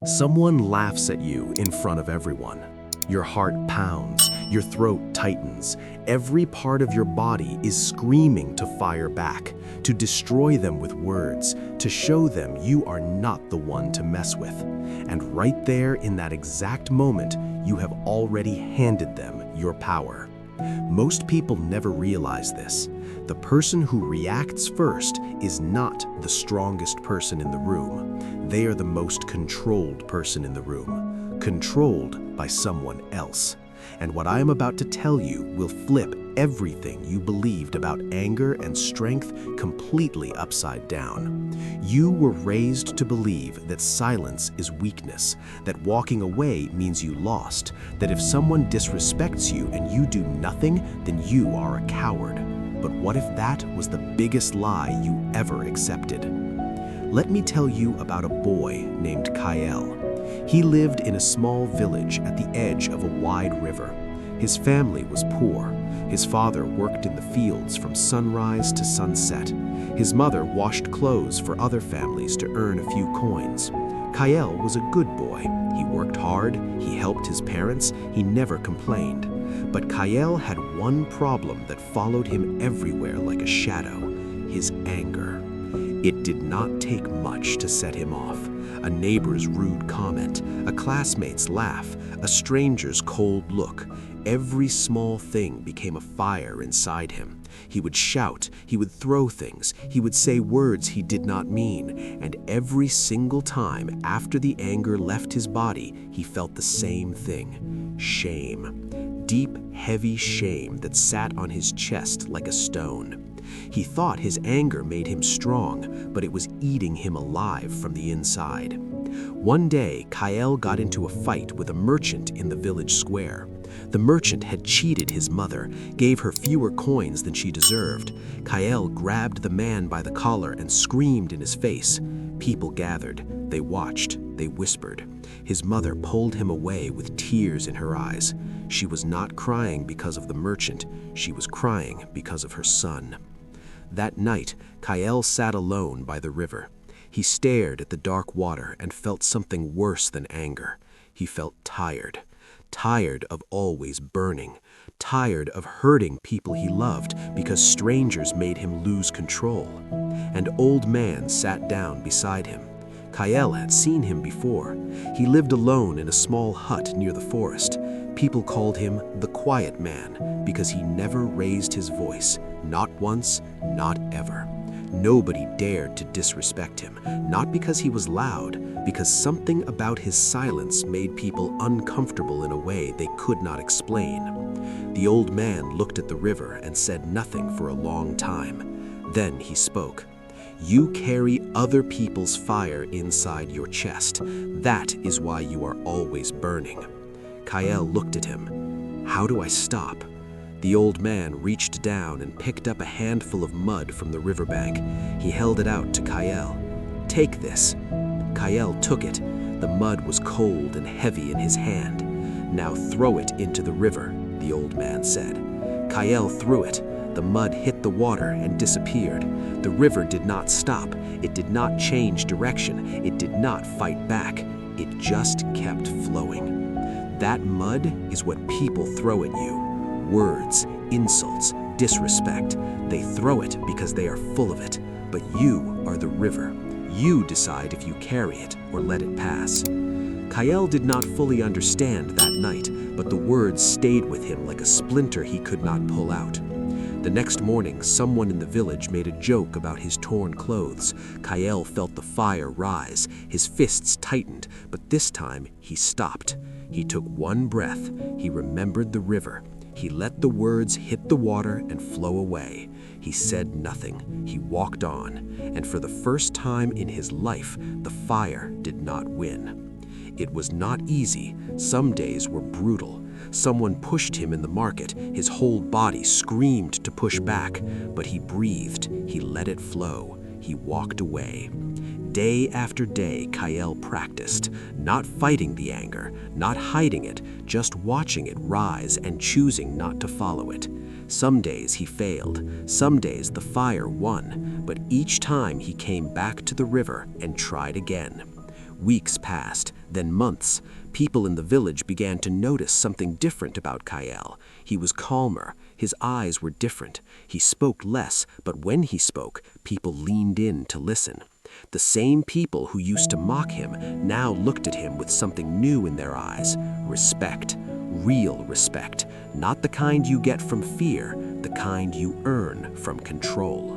Someone laughs at you in front of everyone. Your heart pounds, your throat tightens, every part of your body is screaming to fire back, to destroy them with words, to show them you are not the one to mess with. And right there in that exact moment, you have already handed them your power. Most people never realize this. The person who reacts first is not the strongest person in the room. They are the most controlled person in the room, controlled by someone else. And what I am about to tell you will flip everything you believed about anger and strength completely upside down. You were raised to believe that silence is weakness, that walking away means you lost, that if someone disrespects you and you do nothing, then you are a coward. But what if that was the biggest lie you ever accepted? Let me tell you about a boy named Kael. He lived in a small village at the edge of a wide river. His family was poor. His father worked in the fields from sunrise to sunset. His mother washed clothes for other families to earn a few coins. Kael was a good boy. He worked hard, he helped his parents, he never complained. But Kael had one problem that followed him everywhere like a shadow: his anger. It did not take much to set him off. A neighbor's rude comment, a classmate's laugh, a stranger's cold look. Every small thing became a fire inside him. He would shout, he would throw things, he would say words he did not mean, and every single time after the anger left his body, he felt the same thing: shame. Deep, heavy shame that sat on his chest like a stone. He thought his anger made him strong, but it was eating him alive from the inside. One day, Kael got into a fight with a merchant in the village square. The merchant had cheated his mother, gave her fewer coins than she deserved. Kael grabbed the man by the collar and screamed in his face. People gathered. They watched. They whispered. His mother pulled him away with tears in her eyes. She was not crying because of the merchant. She was crying because of her son. That night, Kael sat alone by the river. He stared at the dark water and felt something worse than anger. He felt tired. Tired of always burning. Tired of hurting people he loved because strangers made him lose control. An old man sat down beside him. Kael had seen him before. He lived alone in a small hut near the forest. People called him the quiet man because he never raised his voice, not once, not ever. Nobody dared to disrespect him, not because he was loud, because something about his silence made people uncomfortable in a way they could not explain. The old man looked at the river and said nothing for a long time. Then he spoke. You carry other people's fire inside your chest. That is why you are always burning. Kael looked at him. How do I stop? The old man reached down and picked up a handful of mud from the riverbank. He held it out to Kael. Take this. Kael took it. The mud was cold and heavy in his hand. Now throw it into the river, the old man said. Kael threw it. The mud hit the water and disappeared. The river did not stop. It did not change direction. It did not fight back. It just kept flowing. That mud is what people throw at you. Words, insults, disrespect. They throw it because they are full of it. But you are the river. You decide if you carry it or let it pass. Kael did not fully understand that night, but the words stayed with him like a splinter he could not pull out. The next morning, someone in the village made a joke about his torn clothes. Kael felt the fire rise. His fists tightened, but this time he stopped. He took one breath. He remembered the river. He let the words hit the water and flow away. He said nothing. He walked on, and for the first time in his life, the fire did not win. It was not easy. Some days were brutal. Someone pushed him in the market. His whole body screamed to push back, but he breathed. He let it flow. He walked away. Day after day, Kael practiced, not fighting the anger, not hiding it, just watching it rise and choosing not to follow it. Some days he failed. Some days the fire won, but each time he came back to the river and tried again. Weeks passed, then months. People in the village began to notice something different about Kael. He was calmer, his eyes were different. He spoke less, but when he spoke, people leaned in to listen. The same people who used to mock him now looked at him with something new in their eyes. Respect. Real respect. Not the kind you get from fear, the kind you earn from control.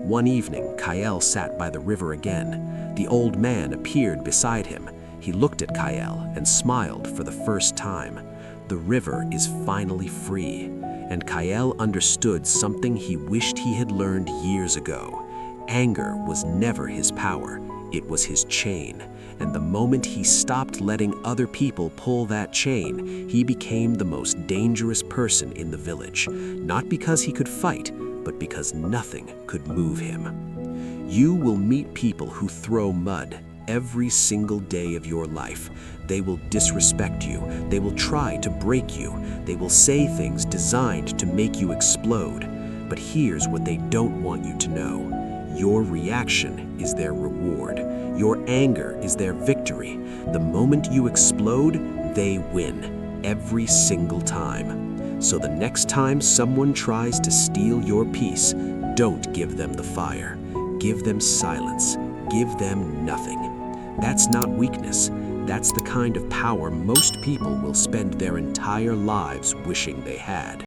One evening, Kael sat by the river again. The old man appeared beside him. He looked at Kael and smiled for the first time. The river is finally free, and Kael understood something he wished he had learned years ago. Anger was never his power, it was his chain. And the moment he stopped letting other people pull that chain, he became the most dangerous person in the village. Not because he could fight, but because nothing could move him. You will meet people who throw mud every single day of your life. They will disrespect you. They will try to break you. They will say things designed to make you explode. But here's what they don't want you to know. Your reaction is their reward. Your anger is their victory. The moment you explode, they win, every single time. So the next time someone tries to steal your peace, don't give them the fire. Give them silence. Give them nothing. That's not weakness. That's the kind of power most people will spend their entire lives wishing they had.